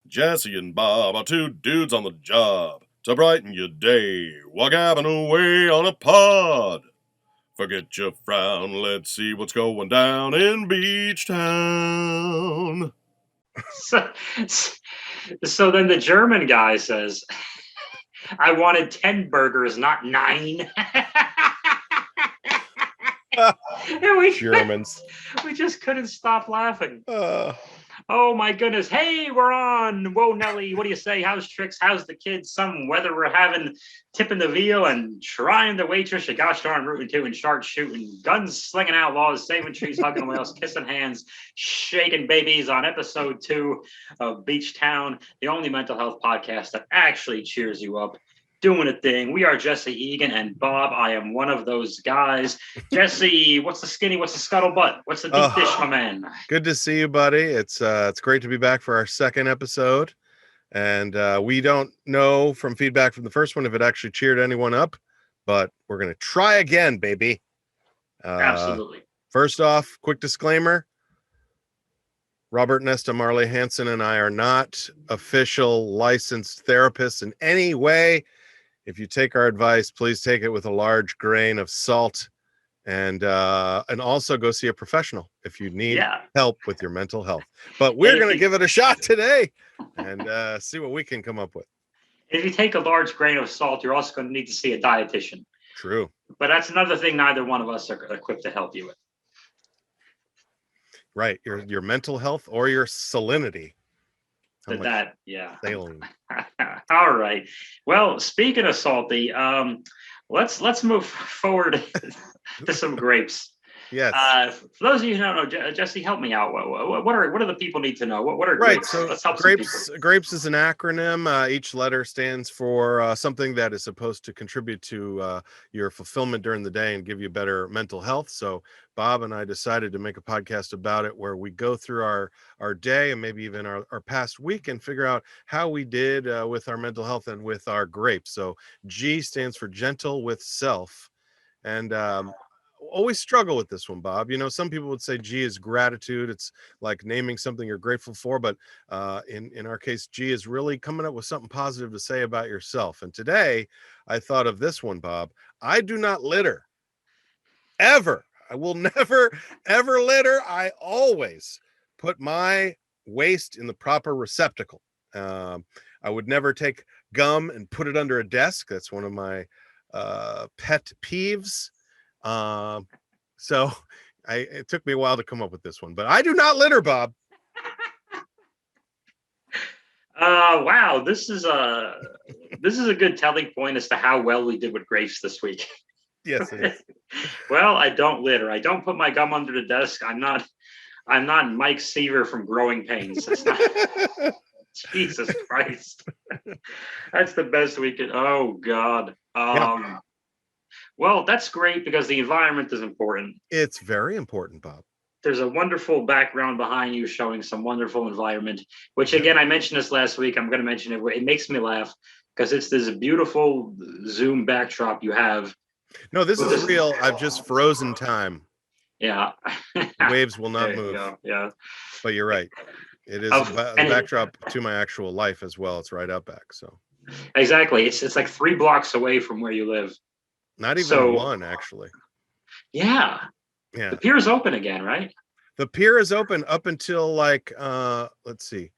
Jesse and Bob are two dudes on the job to brighten your day while gabbing away on a pod. Forget your frown, let's see what's going down in Beachtown. So, so then the German guy says, I wanted 10 burgers, not 9. Germans. We just couldn't stop laughing. Oh my goodness. Hey, we're on. Whoa, Nelly, what do you say? How's tricks? How's the kids? Some weather we're having, tipping the veal and trying the waitress. You gosh darn rooting to and shark shooting, guns slinging outlaws, saving trees, hugging whales, kissing hands, shaking babies on episode 2 of Beachtown, the only mental health podcast that actually cheers you up. Doing a thing. We are Jesse Egan and Bob. I am one of those guys. Jesse, what's the skinny? What's the scuttlebutt? What's the deep dish, my man? Good to see you, buddy. It's great to be back for our second episode. And we don't know from feedback from the first one if it actually cheered anyone up, but we're going to try again, baby. Absolutely. First off, quick disclaimer. Robert Nesta Marley Hansen and I are not official licensed therapists in any way. If you take our advice, please take it with a large grain of salt, and also go see a professional if you need help with your mental health. But we're going to give it a shot today and see what we can come up with. If you take a large grain of salt, you're also going to need to see a dietitian. True. But that's another thing neither one of us are equipped to help you with. Right. Your mental health or your salinity. Saline. All right. Well, speaking of salty, let's move forward to some grapes. Yes. For those of you who don't know, Jesse, help me out. What do the people need to know? What are grapes? So let's help grapes. Grapes is an acronym. Each letter stands for something that is supposed to contribute to your fulfillment during the day and give you better mental health. So Bob and I decided to make a podcast about it, where we go through our day and maybe even our past week and figure out how we did with our mental health and with our grapes. So G stands for gentle with self, and always struggle with this one, Bob. You know, some people would say G is gratitude. It's like naming something you're grateful for, but in our case, G is really coming up with something positive to say about yourself. And today I thought of this one, Bob. I do not litter ever. I will never ever litter. I always put my waste in the proper receptacle. I would never take gum and put it under a desk. That's one of my pet peeves. So it took me a while to come up with this one, but I do not litter, Bob. Wow, this is a good telling point as to how well we did with grapes this week. Yes, it is. Well, I don't litter. I don't put my gum under the desk. I'm not Mike Seaver from Growing Pains. That's not Jesus Christ. That's the best we could. Oh God. Well, that's great because the environment is important. It's very important, Bob. There's a wonderful background behind you showing some wonderful environment, which again, I mentioned this last week. I'm going to mention it. It makes me laugh because it's this beautiful Zoom backdrop you have. No, this is real. I've just frozen time. Yeah. The waves will not move. Yeah. But you're right. It is a backdrop to my actual life as well. It's right out back. So exactly. It's like 3 blocks away from where you live. Not even one, actually. Yeah. The pier is open again, right? The pier is open up until like let's see.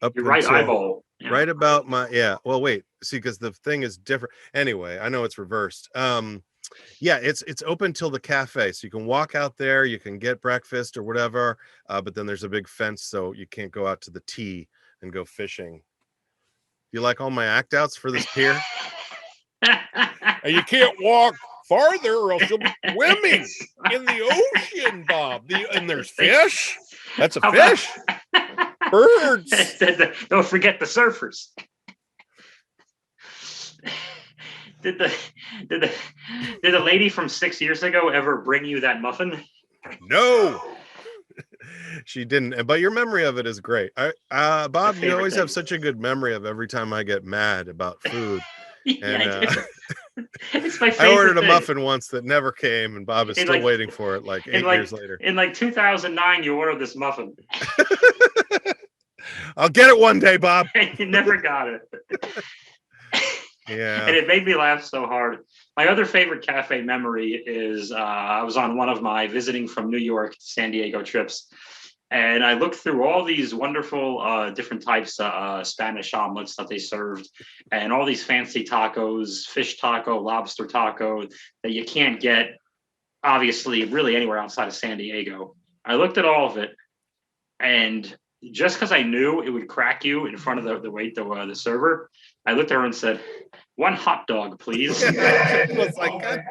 Up your right eyeball. Yeah. Right about my well, wait. See, because the thing is different. Anyway, I know it's reversed. It's open till the cafe. So you can walk out there, you can get breakfast or whatever. But then there's a big fence, so you can't go out to the T and go fishing. You like all my act outs for this pier? And you can't walk farther or else you'll be swimming in the ocean, Bob. And there's fish. That's a fish. Birds. Don't forget the surfers. Did the lady from 6 years ago ever bring you that muffin? No. She didn't, but your memory of it is great. Bob, you always have such a good memory of every time I get mad about food. And it's my favorite. I ordered a muffin once that never came, and Bob is still waiting for it like 8 years later. In like 2009, you ordered this muffin. I'll get it one day, Bob. You never got it. Yeah. And it made me laugh so hard. My other favorite cafe memory is I was on one of my visiting from New York to San Diego trips. And I looked through all these wonderful different types of Spanish omelets that they served, and all these fancy tacos, fish taco, lobster taco, that you can't get, obviously, really anywhere outside of San Diego. I looked at all of it, and just because I knew it would crack you in front of the server, I looked at her and said, "One hot dog, please." I was like, God.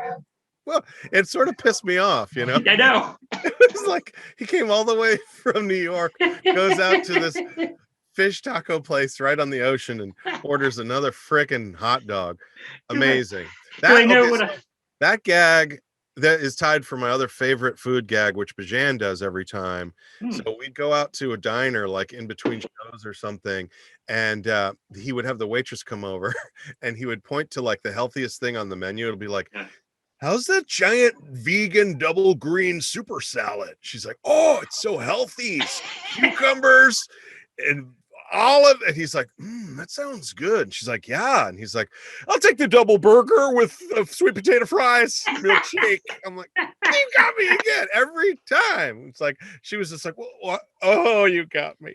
Well, it sort of pissed me off, you know. I know. It's like he came all the way from New York, goes out to this fish taco place right on the ocean, and orders another frickin' hot dog. Amazing. That gag that is tied for my other favorite food gag, which Bajan does every time. So we'd go out to a diner, like in between shows or something, and he would have the waitress come over, and he would point to like the healthiest thing on the menu. It'll be like, "How's that giant vegan double green super salad?" She's like, "Oh, it's so healthy. Cucumbers and olive." And he's like, "That sounds good." And she's like, "Yeah." And he's like, "I'll take the double burger with sweet potato fries, milkshake." I'm like, "You got me again every time." It's like she was just like, "Well, what? Oh, you got me."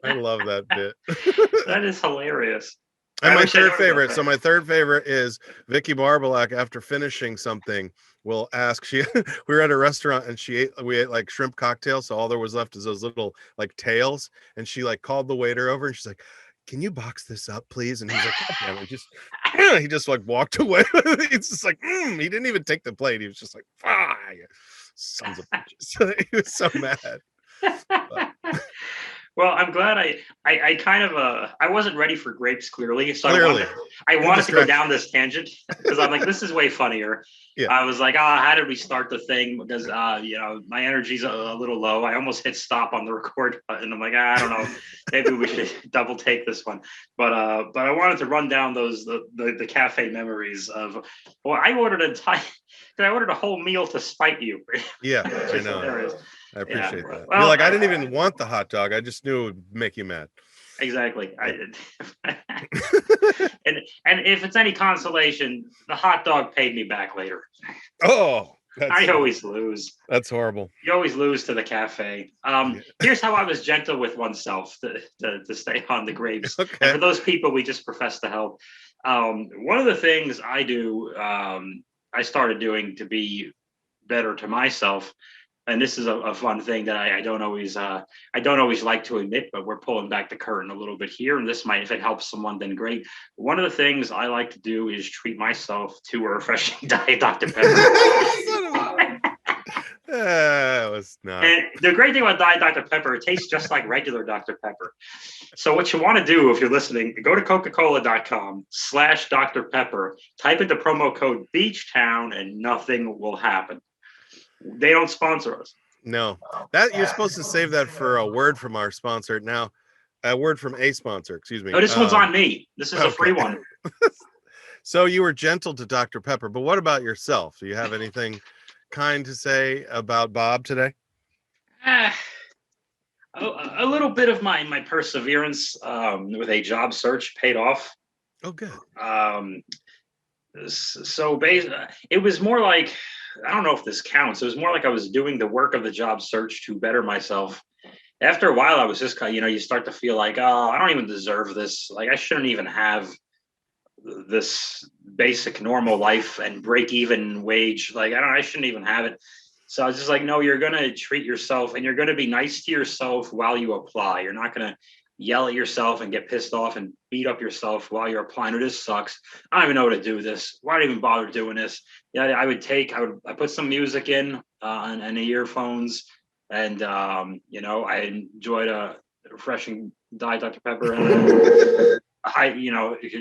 I love that bit. That is hilarious. And my third favorite. So my third favorite is Vicky Barbalack. After finishing something, will ask. We were at a restaurant and we ate like shrimp cocktails. So all there was left is those little like tails. And she like called the waiter over and she's like, "Can you box this up, please?" And he's like, he just like walked away. It's just like, he didn't even take the plate. He was just like, sons of bitches. He was so mad. Well, I'm glad I kind of I wasn't ready for grapes, clearly. So I wanted to go down this tangent because I'm like, this is way funnier. Yeah. I was like, how did we start the thing? Because my energy's a little low. I almost hit stop on the record button. I'm like, I don't know, maybe we should double take this one. But I wanted to run down the cafe memories of. Well, I ordered a whole meal to spite you. Yeah, I know. Hilarious. I appreciate that. Well, you're like, I didn't even want the hot dog. I just knew it would make you mad. Exactly. And if it's any consolation, the hot dog paid me back later. Oh, I always lose. That's horrible. You always lose to the cafe. Here's how I was gentle with oneself to stay on the grapes. Okay. And for those people we just profess to help, one of the things I do, I started doing to be better to myself. And this is a fun thing that I don't always like to admit, but we're pulling back the curtain a little bit here. And this might, if it helps someone, then great. One of the things I like to do is treat myself to a refreshing Diet Dr. Pepper. It was not. And the great thing about Diet Dr. Pepper, it tastes just like regular Dr. Pepper. So what you want to do if you're listening, go to coca-cola.com/Dr. Pepper, type in the promo code Beachtown, and nothing will happen. They don't sponsor us. No, that you're supposed to save that for a word from our sponsor. Now, a word from a sponsor. Excuse me. Oh, this one's on me. This is a free one. So you were gentle to Dr. Pepper, but what about yourself? Do you have anything kind to say about Bob today? A little bit of my perseverance with a job search paid off. Oh, good. So it was more like, I don't know if this counts. It was more like I was doing the work of the job search to better myself. After a while, I was just kind of, you start to feel like, I don't even deserve this. Like, I shouldn't even have this basic normal life and break even wage. Like, I shouldn't even have it. So I was just like, no, you're going to treat yourself and you're going to be nice to yourself while you apply. You're not going to yell at yourself and get pissed off and beat up yourself while you're applying. This sucks. I don't even know how to do this. Why do I even bother doing this? Yeah, I put some music in and the earphones, and I enjoyed a refreshing Diet Dr. Pepper. And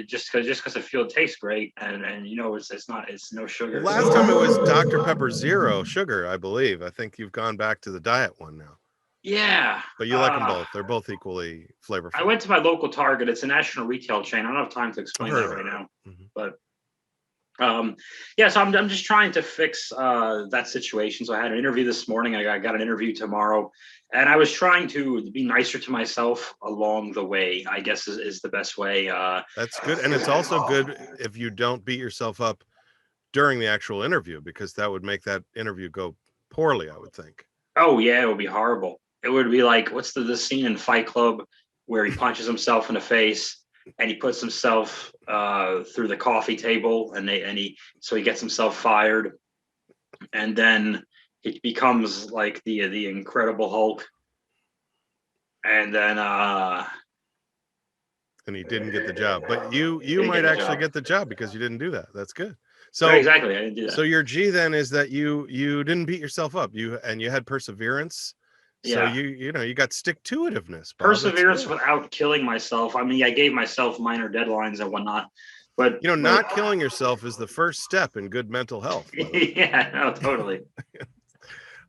just because it tastes great, and it's no sugar. Last time it was Dr. Pepper Zero sugar, I believe. I think you've gone back to the diet one now. Yeah. But you like them both. They're both equally flavorful. I went to my local Target. It's a national retail chain. I don't have time to explain that right now. Mm-hmm. But Yeah, so I'm just trying to fix that situation. So I had an interview this morning. I got an interview tomorrow, and I was trying to be nicer to myself along the way, I guess is the best way. That's good. And it's also good if you don't beat yourself up during the actual interview, because that would make that interview go poorly, I would think. Oh yeah, it would be horrible. It would be like, what's the scene in Fight Club where he punches himself in the face and he puts himself through the coffee table, and he gets himself fired, and then he becomes like the Incredible Hulk, and then and he didn't get the job, but you might actually get the job because you didn't do that. That's good. So yeah, exactly, I didn't do that. So your G then is that you didn't beat yourself up. You had perseverance. So Yeah. you got stick-to-itiveness, Bob. Perseverance without killing myself. I mean, I gave myself minor deadlines and whatnot, but not killing yourself is the first step in good mental health. Yeah, no, totally.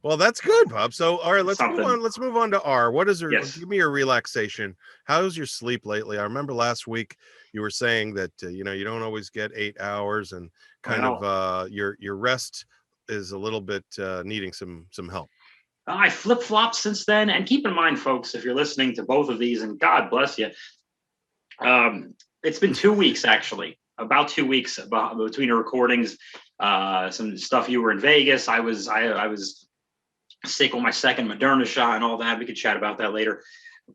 Well, that's good, Bob. So, all right, let's move on. Let's move on to R. What is your? Yes. Give me your relaxation. How's your sleep lately? I remember last week you were saying that you don't always get 8 hours, and kind of your rest is a little bit needing some help. I flip-flopped since then, and keep in mind, folks, if you're listening to both of these, and God bless you, it's been 2 weeks actually. About 2 weeks between the recordings. Some stuff, you were in Vegas. I was sick with my second Moderna shot and all that. We could chat about that later.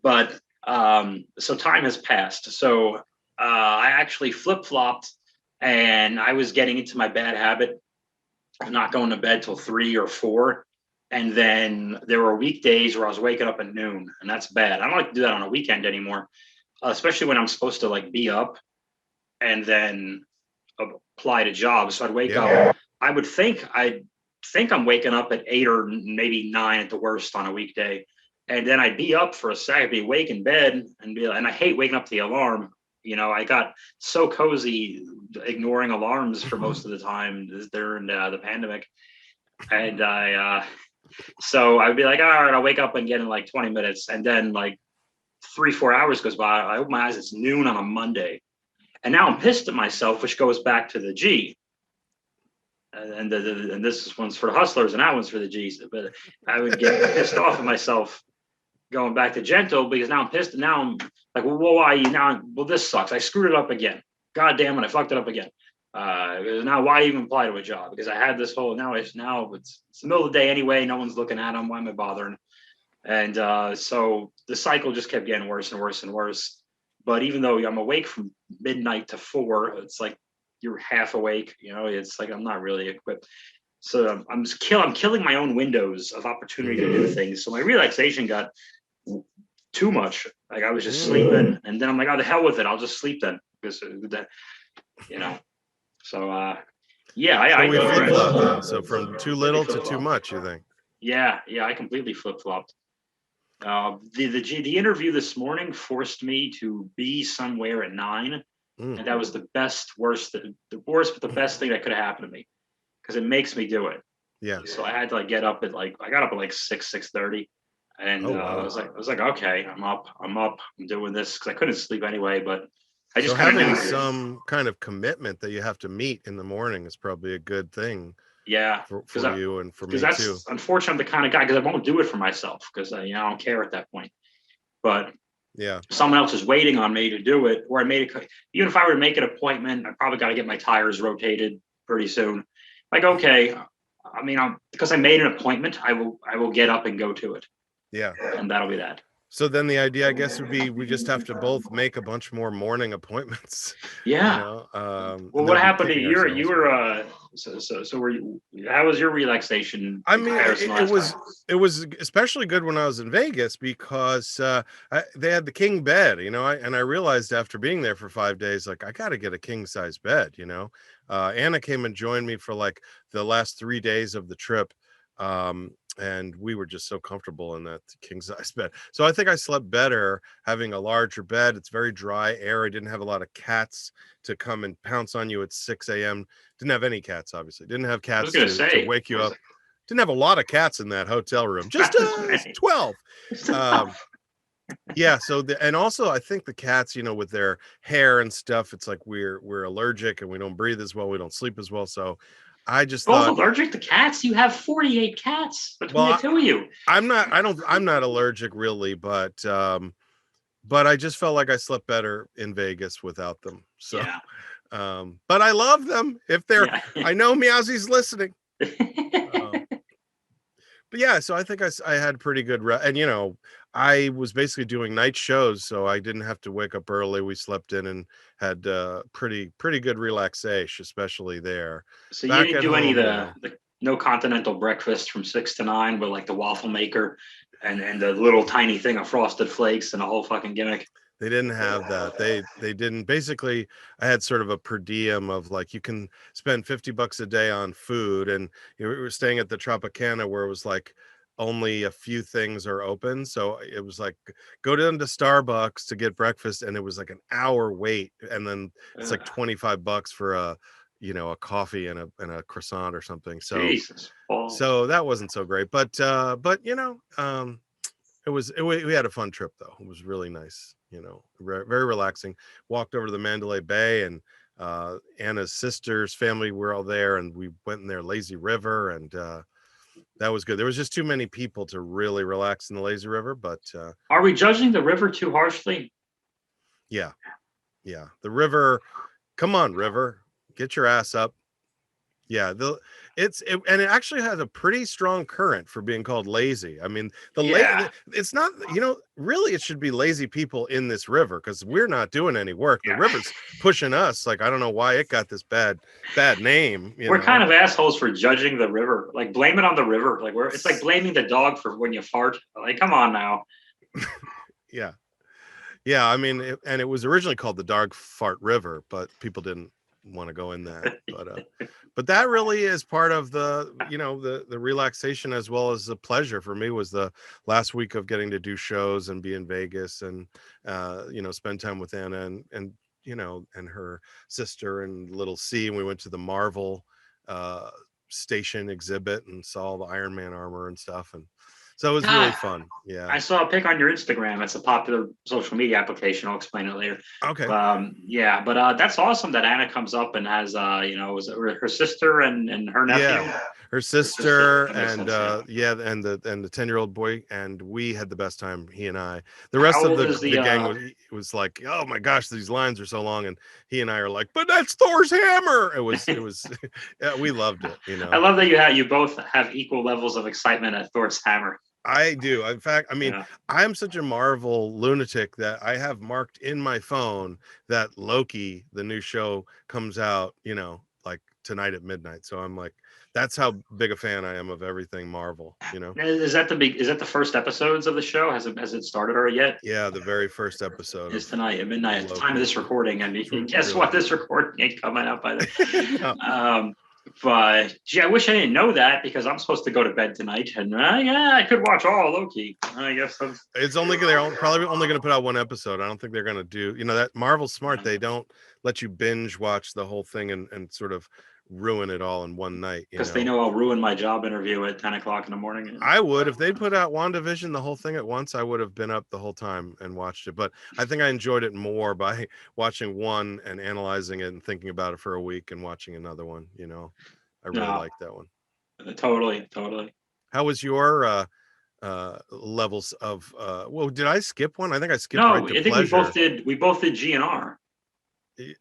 But so time has passed. So I actually flip-flopped, and I was getting into my bad habit of not going to bed till 3 or 4. And then there were weekdays where I was waking up at noon, and that's bad. I don't like to do that on a weekend anymore, especially when I'm supposed to like be up and then apply to jobs. So I'd wake up. I would think I'm waking up at 8 or maybe 9 at the worst on a weekday, and then I'd be up for a second, I'd be awake in bed, and I hate waking up to the alarm. I got so cozy ignoring alarms for most of the time during the pandemic, and so I'd be like, all right, I'll wake up and get in like 20 minutes, and then like 3-4 hours goes by. I open my eyes, it's noon on a Monday, and now I'm pissed at myself, which goes back to the G. And this one's for the hustlers, and that one's for the G's. But I would get pissed off at myself going back to gentle, because now I'm pissed, and now I'm like, well, why now? Well, this sucks. I screwed it up again. God damn it, I fucked it up again. Now why even apply to a job? Because I had this whole it's the middle of the day anyway. No one's looking at them. Why am I bothering? And so the cycle just kept getting worse and worse and worse. But even though I'm awake from midnight to 4, it's like you're half awake. It's like I'm not really equipped. So I'm killing my own windows of opportunity to do things. So my relaxation got too much. Like I was just sleeping, and then I'm like, oh, the hell with it. I'll just sleep then, because that, So I we flip-flopped then. So from too little to too much, you think? Yeah, I completely flip-flopped. The interview this morning forced me to be somewhere at 9, and that was the worst, but the best thing that could have happened to me, because it makes me do it. Yeah. So I had to get up at I got up at 6:30, and I was like, okay, I'm up, I'm doing this, because I couldn't sleep anyway, but I just having some kind of commitment that you have to meet in the morning is probably a good thing. Yeah, for you and for me too. Unfortunately, I'm the kind of guy, because I won't do it for myself, because I don't care at that point. But someone else is waiting on me to do it, or even if I were to make an appointment, I probably got to get my tires rotated pretty soon. Like, okay, I mean, because I made an appointment, I will get up and go to it. Yeah, and that'll be that. So then the idea, I guess, would be we just have to both make a bunch more morning appointments. Yeah. Well, what happened to you? You were so were you? How was your relaxation? I mean, it was especially good when I was in Vegas, because they had the king bed, and I realized after being there for 5 days, like, I got to get a king size bed. Anna came and joined me for like the last 3 days of the trip. And we were just so comfortable in that king size bed. So I think I slept better having a larger bed. It's very dry air. I didn't have a lot of cats to come and pounce on you at 6 a.m. Didn't have any cats, obviously. Didn't have cats to wake you up. Didn't have a lot of cats in that hotel room. Just 12. Yeah. So and also I think the cats, with their hair and stuff, it's like we're allergic and we don't breathe as well, we don't sleep as well. So I just Both thought, allergic to cats? You have 48 cats between the well, two of you. I'm not allergic really, but I just felt like I slept better in Vegas without them. So, Yeah. but I love them. If they're, Yeah. I know Meowsy's listening. But yeah, so I think I had pretty good, and I was basically doing night shows, so I didn't have to wake up early. We slept in and had pretty good relaxation, especially there. So you Back didn't at do any of home, the no continental breakfast from 6 to 9 with like the waffle maker and the little tiny thing of frosted flakes and a whole fucking gimmick. they didn't have that. They didn't. Basically, I had sort of a per diem of like you can spend $50 a day on food, and we were staying at the Tropicana where it was like only a few things are open. So it was like go down to Starbucks to get breakfast, and it was like an hour wait, and then it's like $25 for a coffee and a croissant or something. So Jesus. so that wasn't so great, but we had a fun trip though. It was really nice, very relaxing. Walked over to the Mandalay Bay, and Anna's sister's family were all there, and we went in their lazy river, and that was good. There was just too many people to really relax in the lazy river, but Are we judging the river too harshly? yeah, the river, come on river, get your ass up. Yeah, and it actually has a pretty strong current for being called lazy. I mean, it's not, really it should be lazy people in this river because we're not doing any work. The river's pushing us. Like, I don't know why it got this bad name. We're kind of assholes for judging the river. Like, blame it on the river. Like, it's like blaming the dog for when you fart. Like, come on now. Yeah. I mean, it was originally called the Dog Fart River, but people didn't want to go in that. But that really is part of the the relaxation as well as the pleasure for me was the last week of getting to do shows and be in Vegas and spend time with Anna and and her sister and little C, and we went to the Marvel station exhibit and saw all the Iron Man armor and stuff, and so it was really fun. Yeah. I saw a pic on your Instagram. It's a popular social media application. I'll explain it later. Okay. Yeah, but that's awesome that Anna comes up and has, was it her sister and her nephew? Yeah, her sister and and the 10-year-old boy, and we had the best time, he and I. The rest of the gang was like, oh my gosh, these lines are so long, and he and I are like, but that's Thor's hammer. It was yeah, we loved it. I love that you both have equal levels of excitement at Thor's hammer. I do. In fact, I mean, I'm such a Marvel lunatic that I have marked in my phone that Loki, the new show, comes out, like tonight at midnight. So I'm like, that's how big a fan I am of everything Marvel. Is that the first episodes of the show? Has it started already yet? Yeah, the very first episode is tonight at midnight. At the time of this recording, I mean, guess what? This recording ain't coming out by then. No. But gee, I wish I didn't know that because I'm supposed to go to bed tonight, and I could watch all Loki. I guess it's only they're probably only going to put out one episode. I don't think they're going to do. That Marvel's smart. They don't let you binge watch the whole thing and sort of ruin it all in one night. Because they know I'll ruin my job interview at 10 o'clock in the morning. I would if they put out WandaVision, the whole thing at once. I would have been up the whole time and watched it. But I think I enjoyed it more by watching one and analyzing it and thinking about it for a week and watching another one. I really liked that one. Totally. How was your levels of? Well, did I skip one? I think I skipped. No, right to I think pleasure. we both did GNR.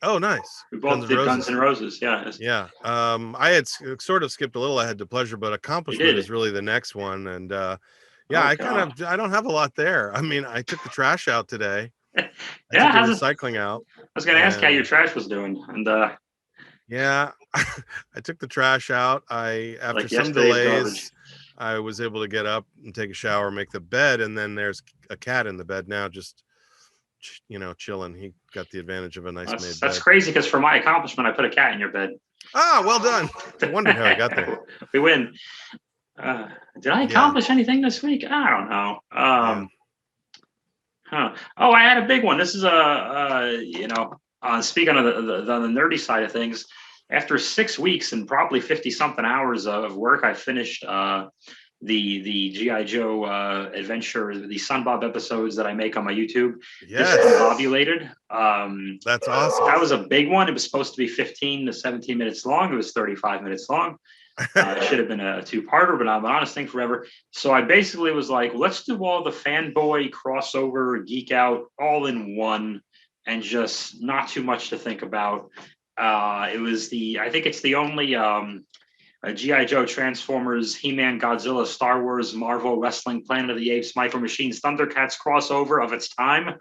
Oh, nice. We both did Guns N' Roses. Yeah. Yeah. I had sort of skipped a little. I had to pleasure, but accomplishment is really the next one. And I don't have a lot there. I mean, I took the trash out today. I took the recycling out. I was going to ask how your trash was doing, and yeah, I took the trash out. After some delays, I was able to get up and take a shower, make the bed, and then there's a cat in the bed now, just chilling. He got the advantage of a nice made bed. That's crazy because for my accomplishment, I put a cat in your bed. Ah, well done. I wondered how I got there. We win. Did I accomplish anything this week? I don't know. Oh, I had a big one. This is speaking of the nerdy side of things, after 6 weeks and probably 50 something hours of work, I finished the GI Joe adventure, the SunBob episodes that I make on my YouTube. Yes. Discombobulated. That's awesome. That was a big one. It was supposed to be 15 to 17 minutes long. It was 35 minutes long. It should have been a two-parter, but I'm an honest thing forever. So I basically was like, let's do all the fanboy crossover geek out all in one, and just not too much to think about. I think it's the only G.I. Joe, Transformers, He-Man, Godzilla, Star Wars, Marvel, Wrestling, Planet of the Apes, Micro Machines, Thundercats crossover of its time.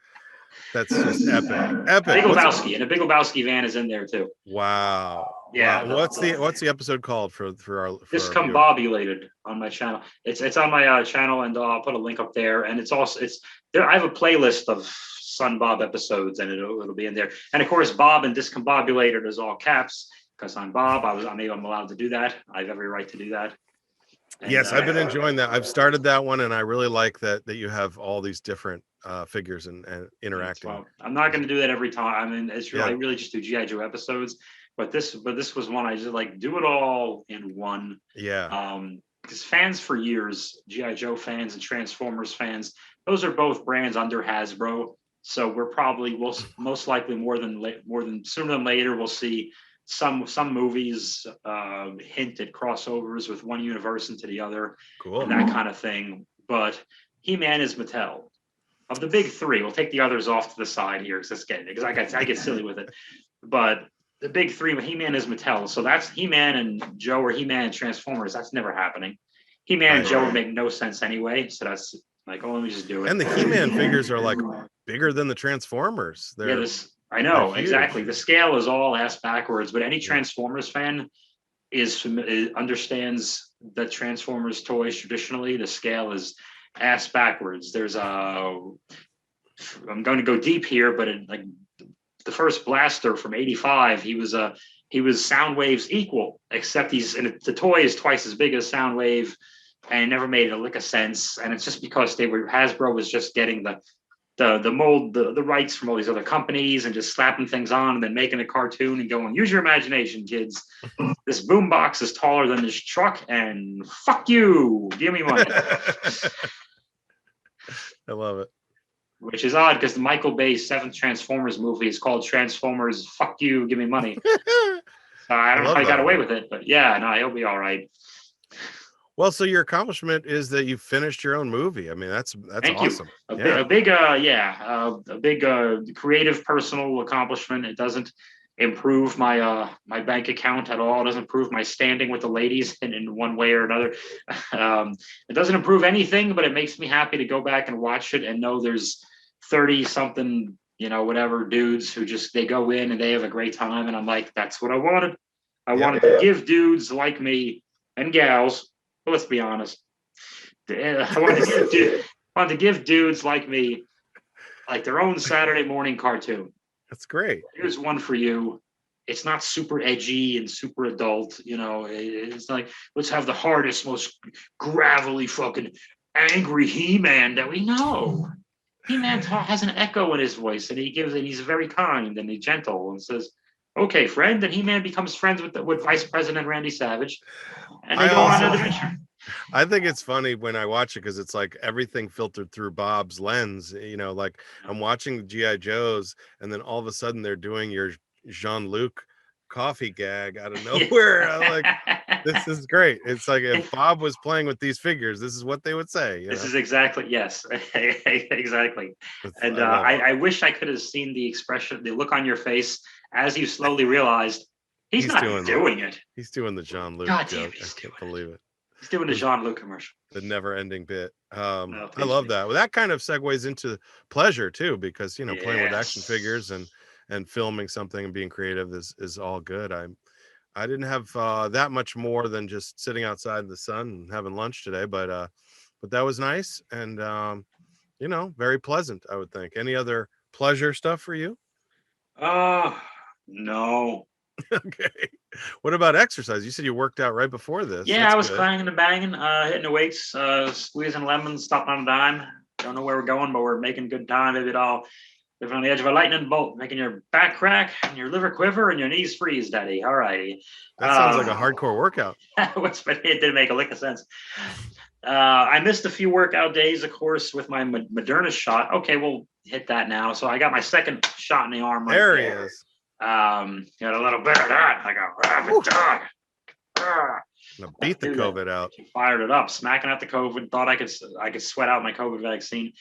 That's just epic. Epic. Big Lebowski, and a Big Lebowski van is in there too. Wow. Yeah. Wow. What's the episode called for our Discombobulated on my channel. It's on my channel, and I'll put a link up there. And it's there. I have a playlist of SunBob episodes, and it'll be in there. And of course, Bob and Discombobulated is all caps because I'm Bob. I'm allowed to do that. I have every right to do that. And, yes, I've been enjoying that. I've started that one, and I really like that you have all these different figures and interacting. Well, I'm not going to do that every time. I mean, I really just do GI Joe episodes. But this was one I just like do it all in one. Yeah. Because fans for years, GI Joe fans and Transformers fans, those are both brands under Hasbro. So we'll most likely more than sooner than later we'll see some movies hint at crossovers with one universe into the other, cool, and that kind of thing. But He-Man is Mattel. Of the big three, we'll take the others off to the side here because I get silly with it. But the big three, He-Man is Mattel. So that's He-Man and Joe, or He-Man and Transformers. That's never happening. He-Man and Joe would make no sense anyway. So that's like, let me just do it. And the He-Man figures are like bigger than the Transformers. I know, exactly. The scale is all ass backwards, but any Transformers fan understands that Transformers toys traditionally, the scale is ass backwards. There's I'm going to go deep here, but like the first Blaster from '85, he was Soundwave's equal, except the toy is twice as big as Soundwave, and never made a lick of sense. And it's just because Hasbro was just getting the mold, the rights from all these other companies, and just slapping things on and then making a cartoon and going, use your imagination, kids. This boombox is taller than this truck, and fuck you, give me money. I love it. Which is odd because the Michael Bay's 7th Transformers movie is called Transformers, Fuck You, Give Me Money. I don't know how he got away with it, but yeah, no, he'll be all right. Well, so your accomplishment is that you finished your own movie. I mean, that's Thank awesome. You. A big creative personal accomplishment. It doesn't improve my my bank account at all. It doesn't improve my standing with the ladies in one way or another. It doesn't improve anything, but it makes me happy to go back and watch it and know there's 30 something, whatever dudes who they go in and they have a great time. And I'm like, that's what I wanted. I wanted to give dudes like me and gals. But let's be honest. I wanted to give dudes like me like their own Saturday morning cartoon. That's great. Here's one for you. It's not super edgy and super adult. It's like, let's have the hardest, most gravelly fucking angry He-Man that we know. He-Man has an echo in his voice, and he's very kind and he's gentle and says, okay, friend. And He-Man becomes friends with Vice President Randy Savage. And they go on an adventure. I think it's funny when I watch it because it's like everything filtered through Bob's lens. Like I'm watching the G.I. Joes, and then all of a sudden they're doing your Jean-Luc coffee gag out of nowhere. I'm like, this is great. It's like if Bob was playing with these figures, this is what they would say. This is exactly, yes, exactly. And I wish I could have seen the expression, the look on your face as you slowly realized he's not doing it. He's doing the Jean-Luc joke. I can't believe it. He's doing the Jean-Luc commercial. The never-ending bit. I love that. Well, that kind of segues into pleasure too, because playing with action figures and filming something and being creative is all good. I didn't have that much more than just sitting outside in the sun and having lunch today, but that was nice and very pleasant, I would think. Any other pleasure stuff for you? No. Okay. What about exercise? You said you worked out right before this. Yeah, I was clanging and banging, hitting the weights, squeezing lemons, stopping on a dime. Don't know where we're going, but we're making good time. Maybe living on the edge of a lightning bolt, making your back crack and your liver quiver and your knees freeze, Daddy. All righty. That sounds like a hardcore workout. It didn't make a lick of sense. I missed a few workout days, of course, with my Moderna shot. Okay, we'll hit that now. So I got my second shot in the arm. Right there he there. is. Got a little bit of that. I go, rabid dog. Beat the COVID out. Fired it up, smacking at the COVID. Thought I could sweat out my COVID vaccine.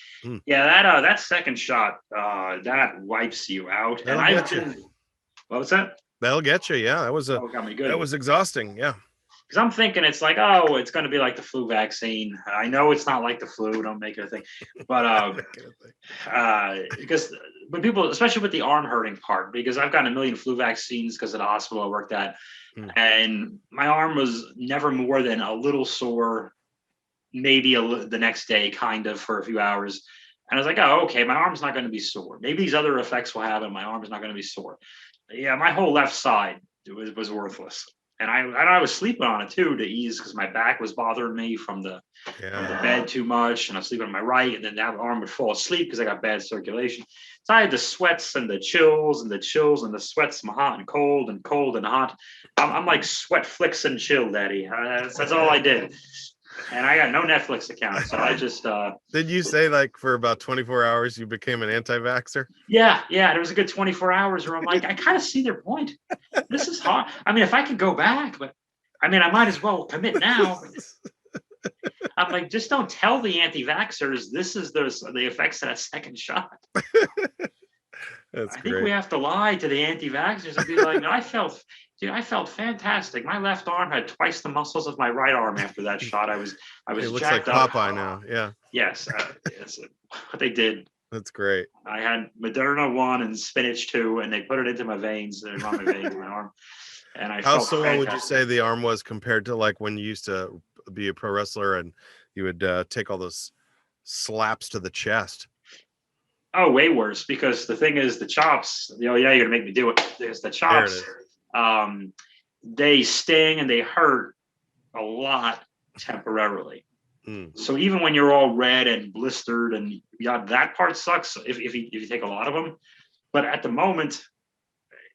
Yeah, that second shot, that wipes you out. That'll and get you. What was that? That'll get you. Yeah, that was got me good. That was exhausting. Yeah. Because I'm thinking it's like, oh, it's going to be like the flu vaccine. I know it's not like the flu. Don't make it a thing. But because when people, especially with the arm hurting part, because I've gotten a million flu vaccines because of the hospital I worked at, and my arm was never more than a little sore, maybe the next day, kind of for a few hours. And I was like, oh, okay, my arm's not going to be sore. Maybe these other effects will happen. My arm is not going to be sore. Yeah, my whole left side was worthless. And I was sleeping on it too to ease because my back was bothering me from the bed too much, and I was sleeping on my right, and then that arm would fall asleep because I got bad circulation. So I had the sweats and the chills and the sweats from hot and cold and hot. I'm like sweat flicks and chill, Daddy. That's all I did. And I got no Netflix account, so I just Did you say like for about 24 hours you became an anti-vaxxer? Yeah, there was a good 24 hours where I'm like, I kind of see their point. This is hard. I mean, if I could go back, but I mean, I might as well commit now. I'm like, just don't tell the anti-vaxxers this is the effects of that second shot. That's I think we have to lie to the anti-vaxxers and be like, I felt fantastic. My left arm had twice the muscles of my right arm after that shot. I was it looks jacked like up. Popeye now. Yeah. Yes, what they did. That's great. I had Moderna 1 and spinach 2, and they put it into my veins. They're on my veins, my arm. And How sore would you say the arm was compared to like when you used to be a pro wrestler and you would take all those slaps to the chest? Oh, way worse, because the thing is the chops, you're gonna make me do it. Because the chops, they sting and they hurt a lot temporarily. So even when you're all red and blistered and that part sucks if you take a lot of them. But at the moment,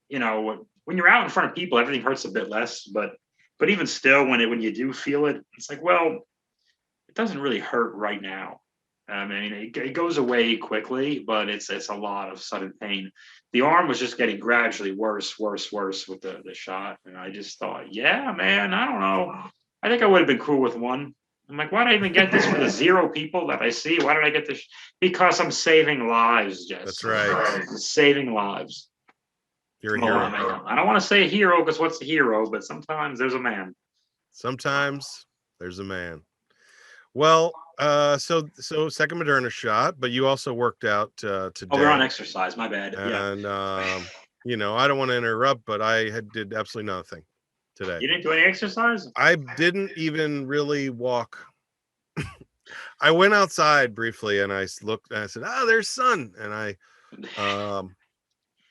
when you're out in front of people, everything hurts a bit less. But even still, when you do feel it, it's like, well, it doesn't really hurt right now. I mean, it goes away quickly, but it's a lot of sudden pain. The arm was just getting gradually worse with the shot. And I just thought, yeah, man, I don't know. I think I would have been cool with 1. I'm like, why did I even get this for the 0 people that I see? Why did I get this? Because I'm saving lives, Jess. That's right. Saving lives. You're a hero. I don't want to say a hero because what's a hero? But sometimes there's a man. Sometimes there's a man. Well, so second Moderna shot, but you also worked out today. Oh, we're on exercise. My bad. And I don't want to interrupt, but I did absolutely nothing today. You didn't do any exercise? I didn't even really walk. I went outside briefly and I looked and I said, "Oh, there's sun," and I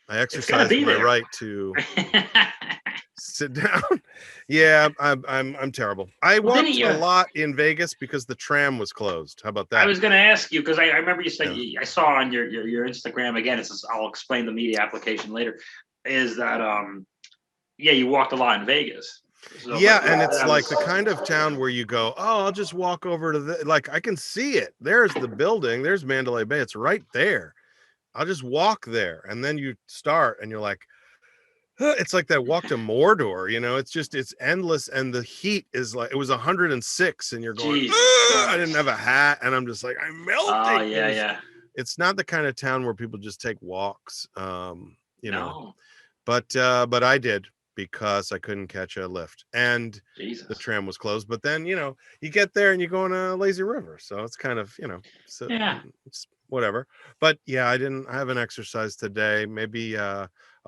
exercised my right to sit down. Yeah, I'm terrible. I walked a lot in Vegas because the tram was closed. How about that? I was going to ask you because I remember you said I saw on your Instagram again. It says I'll explain the media application later. Is that you walked a lot in Vegas. So and it's like the kind of town where you go, oh, I'll just walk over to like I can see it. There's the building. There's Mandalay Bay. It's right there. I'll just walk there, and then you start, and you're like. It's like that walk to Mordor, it's endless. And the heat is like, it was 106 and you're going, I didn't have a hat. And I'm just like, I'm melting. Oh yeah. It's not the kind of town where people just take walks, No. but I did because I couldn't catch a lift and the tram was closed. But then, you get there and you go on a lazy river. So it's kind of, it's whatever. But yeah, I haven't exercised today. Maybe,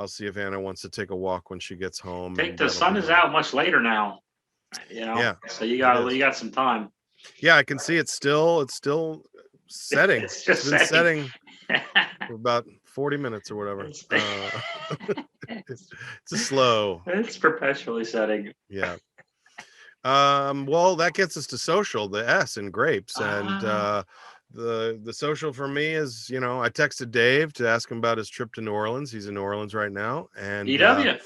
I'll see if Anna wants to take a walk when she gets home. The sun is out much later now, Yeah. So you got some time. Yeah, I can see it's still setting. It's just been setting for about 40 minutes or whatever. It's slow. It's perpetually setting. Yeah. Well, that gets us to social, the S in grapes, and the social for me is, I texted Dave to ask him about his trip to New Orleans. He's in New Orleans right now, and DW.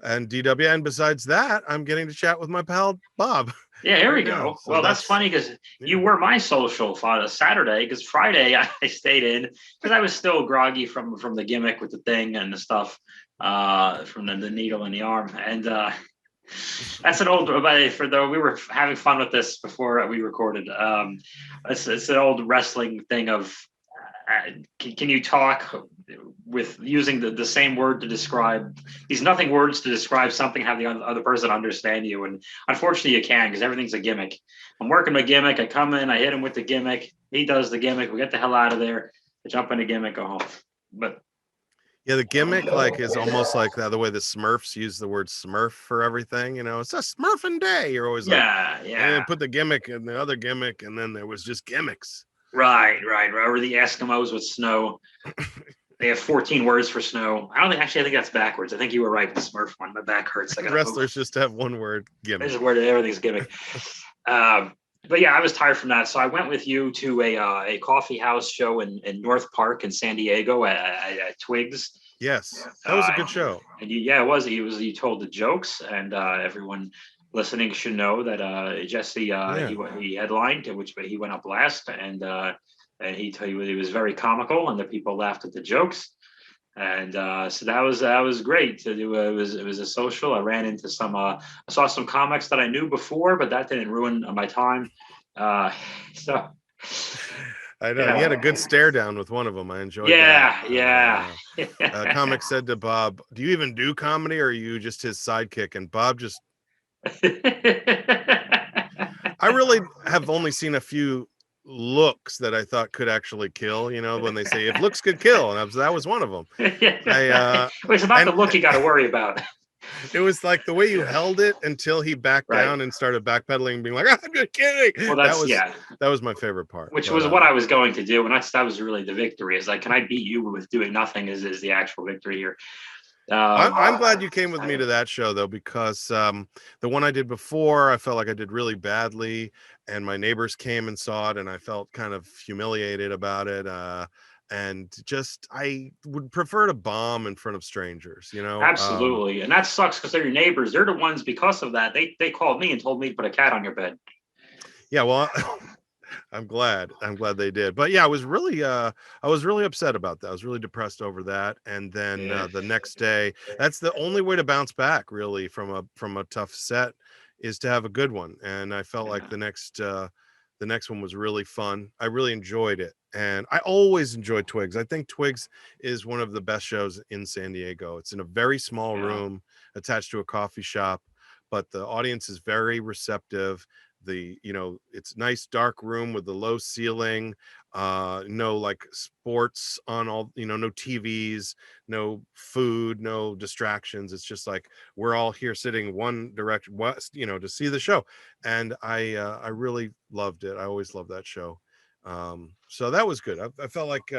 And DW. And besides that, I'm getting to chat with my pal Bob. Yeah, here right we go. So well, that's funny because you were my social for Saturday, because Friday I stayed in because I was still groggy from the gimmick with the thing and the stuff from the needle in the arm. And that's an old, for though we were having fun with this before we recorded. It's an old wrestling thing of can you talk with using the same word to describe these nothing words to describe something, have the other person understand you. And unfortunately you can, because everything's a gimmick. I'm working my gimmick, I come in, I hit him with the gimmick, he does the gimmick, we get the hell out of there, I jump in the gimmick, go home. But yeah, the gimmick is almost like the way the Smurfs use the word Smurf for everything. It's a Smurfing day. You're always yeah, put the gimmick and the other gimmick, and then there was just gimmicks. Right. Or the Eskimos with snow. They have 14 words for snow. I think that's backwards. I think you were right with the Smurf one. My back hurts. Wrestlers just have one word, gimmick. This is where everything's gimmick. But yeah, I was tired from that, so I went with you to a coffee house show in North Park in San Diego at Twigs. Yes, that was a good show. And it was. You told the jokes, and everyone listening should know that Jesse he headlined, which he went up last, and he was very comical, and the people laughed at the jokes. And so that was great to do. It was a social. I ran into I saw some comics that I knew before, but that didn't ruin my time. So I know you had a good stare down with one of them. I enjoyed that. Comic said to Bob, "Do you even do comedy, or are you just his sidekick?" And Bob just, I really have only seen a few looks that I thought could actually kill, when they say if looks could kill, and that was one of them. It's about the look you got to worry about. It was like the way you held it until he backed down and started backpedaling and being like, I'm just kidding. Well, that was my favorite part. Which was what I was going to do. And that was really the victory. Is like, can I beat you with doing nothing is the actual victory here. I'm glad you came with me to that show, though, because the one I did before, I felt like I did really badly, and my neighbors came and saw it, and I felt kind of humiliated about it. And just, I would prefer to bomb in front of strangers, Absolutely. And that sucks because they're your neighbors. They're the ones, because of that, they called me and told me to put a cat on your bed. Yeah, well, I'm glad they did. But yeah, I was really upset about that. I was really depressed over that. And then the next day, that's the only way to bounce back really from a tough set, is to have a good one. And I felt like the next one was really fun. I really enjoyed it. And I always enjoyed Twigs. I think Twigs is one of the best shows in San Diego. It's in a very small room attached to a coffee shop, but the audience is very receptive. It's nice dark room with the low ceiling, no like sports on all, no TVs, no food, no distractions. It's just like we're all here sitting one direction west, to see the show. And I really loved it. I always love that show. So that was good. I felt like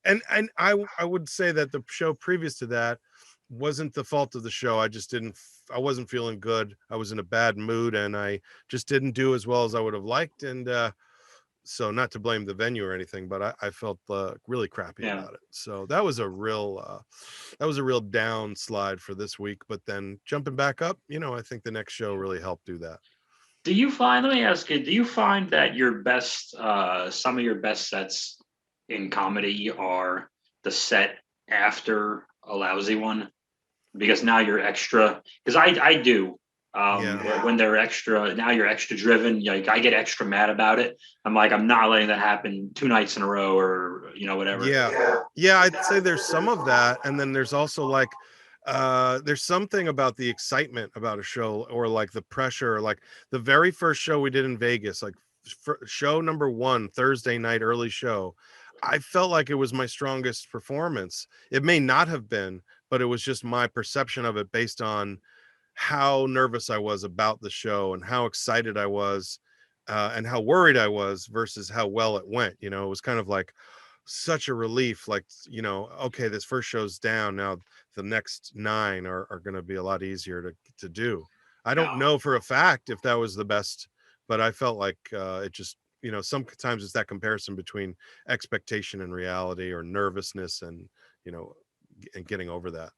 and I would say that the show previous to that wasn't the fault of the show. I wasn't feeling good. I was in a bad mood, and I just didn't do as well as I would have liked. And so, not to blame the venue or anything, but I felt really crappy about it. So that was a real downslide for this week. But then jumping back up, I think the next show really helped do that. Let me ask you, do you find that some of your best sets in comedy are the set after a lousy one? Because now you're extra, because I do. When they're extra, now you're extra driven. Like I get extra mad about it. I'm like, I'm not letting that happen 2 nights in a row, or whatever. Yeah, I'd say there's some of that, and then there's also like there's something about the excitement about a show, or like the pressure. Like the very first show we did in Vegas, like show number 1, Thursday night early show, I felt like it was my strongest performance. It may not have been, but it was just my perception of it based on how nervous I was about the show and how excited I was, and how worried I was versus how well it went. It was kind of like such a relief, like, okay, this first show's down, now the next 9 are going to be a lot easier to do. I don't know for a fact if that was the best, but I felt like it just sometimes it's that comparison between expectation and reality, or nervousness and and getting over that.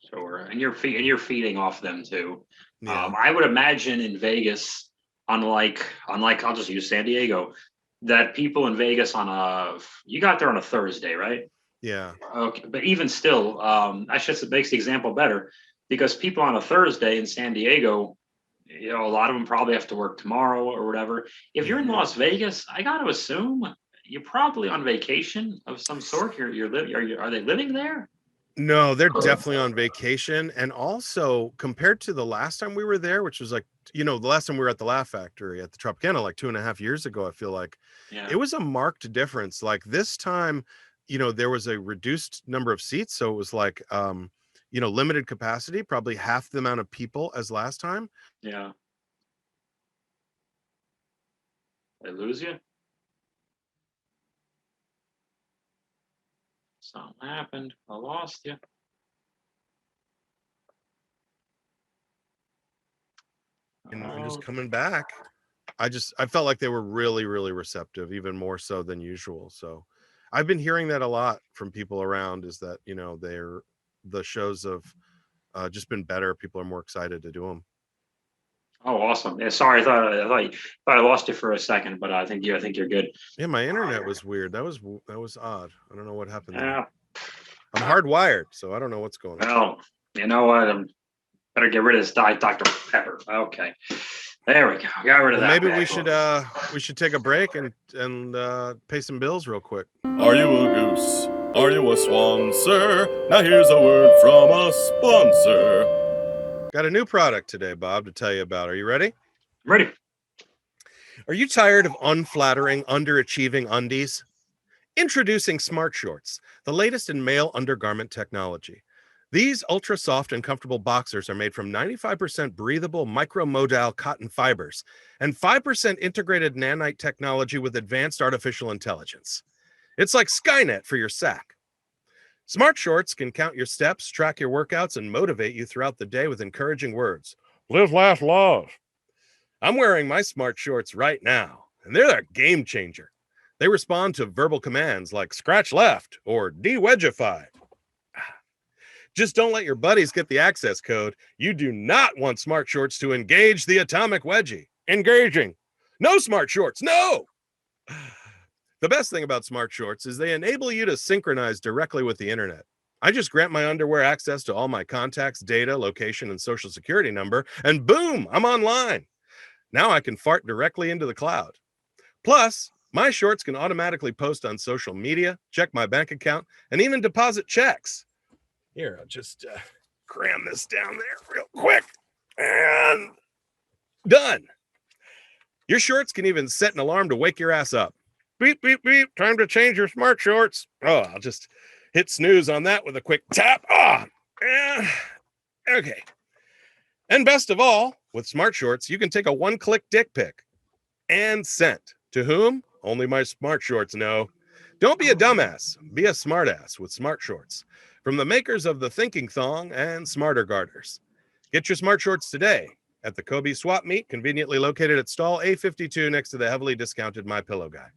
Sure, and you're feeding off them too. Yeah. I would imagine in Vegas, unlike I'll just use San Diego, that people in Vegas you got there on a Thursday, right? Yeah. Okay, but even still, it makes the example better, because people on a Thursday in San Diego, a lot of them probably have to work tomorrow or whatever. If you're in Las Vegas, I got to assume you're probably on vacation of some sort. Are they living there? No, they're definitely on vacation. And also, compared to the last time we were there, which was like, the last time we were at the Laugh Factory at the Tropicana, like 2.5 years ago, I feel like it was a marked difference. Like this time, there was a reduced number of seats. So it was like, limited capacity, probably half the amount of people as last time. Yeah. They lose you? Something happened. I lost you. And I'm just coming back. I felt like they were really, really receptive, even more so than usual. So I've been hearing that a lot from people around, is that, the shows have just been better. People are more excited to do them. Oh, awesome. Yeah, sorry, I thought I lost you for a second, but I think you're good. Yeah, my internet was weird. That was odd. I don't know what happened there. Yeah. I'm hardwired, so I don't know what's going on. Well, you know what? I better get rid of this Diet Dr. Pepper. Okay. There we go. Got rid of that. Maybe we should take a break and pay some bills real quick. Are you a goose? Are you a swan, sir? Now here's a word from a sponsor. Got a new product today, Bob, to tell you about. Are you ready? Ready. Are you tired of unflattering, underachieving undies? Introducing Smart Shorts, the latest in male undergarment technology. These ultra soft and comfortable boxers are made from 95% breathable micromodal cotton fibers and 5% integrated nanite technology with advanced artificial intelligence. It's like Skynet for your sack. Smart Shorts can count your steps, track your workouts, and motivate you throughout the day with encouraging words. Live, laugh, love. I'm wearing my Smart Shorts right now, and they're a game changer. They respond to verbal commands like scratch left or de-wedgify. Just don't let your buddies get the access code. You do not want Smart Shorts to engage the atomic wedgie. Engaging. No Smart Shorts, no! The best thing about Smart Shorts is they enable you to synchronize directly with the internet. I just grant my underwear access to all my contacts, data, location, and social security number, and boom, I'm online. Now I can fart directly into the cloud. Plus, my shorts can automatically post on social media, check my bank account, and even deposit checks. Here, I'll just cram this down there real quick. And done. Your shorts can even set an alarm to wake your ass up. Beep, beep, beep. Time to change your Smart Shorts. Oh, I'll just hit snooze on that with a quick tap. Okay. And best of all, with Smart Shorts, you can take a one-click dick pic and send. To whom? Only my Smart Shorts know. Don't be a dumbass. Be a smartass with Smart Shorts. From the makers of the Thinking Thong and Smarter Garters. Get your Smart Shorts today at the Kobe Swap Meet, conveniently located at stall A52 next to the heavily discounted My Pillow Guy.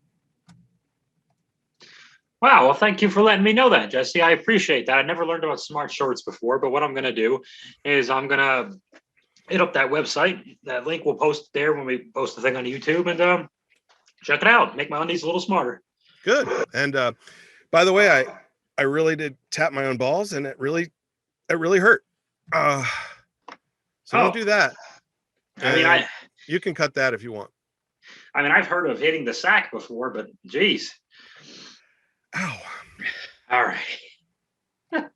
Wow, well, thank you for letting me know that, Jesse. I appreciate that. I never learned about Smart Shorts before, but what I'm going to do is I'm going to hit up that website. That link we'll post there when we post the thing on YouTube, and check it out. Make my undies a little smarter. Good. And by the way, I really did tap my own balls, and it really hurt. So don't do that. You can cut that if you want. I mean, I've heard of hitting the sack before, but geez. Ow. All right.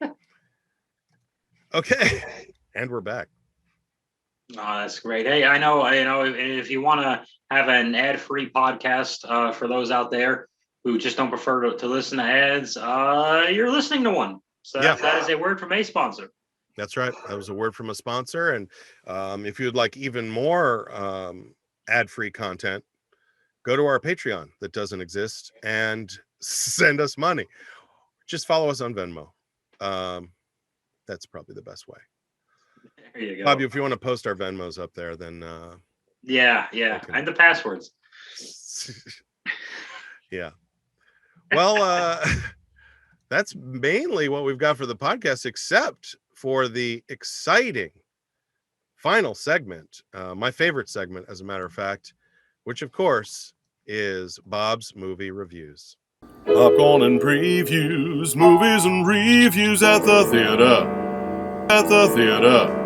Okay. And we're back. Oh, that's great. Hey, I know, if you want to have an ad-free podcast for those out there who just don't prefer to listen to ads, you're listening to one. So yeah. That is a word from a sponsor. That's right. That was a word from a sponsor. And if you'd like even more ad-free content, go to our Patreon that doesn't exist and send us money. Just follow us on Venmo. That's probably the best way. There you go. Bobby, if you want to post our Venmos up there, then yeah. And the passwords. Yeah. Well, that's mainly what we've got for the podcast, except for the exciting final segment, my favorite segment, as a matter of fact, which of course is Bob's movie reviews. Popcorn and previews, movies and reviews at the theater. At the theater.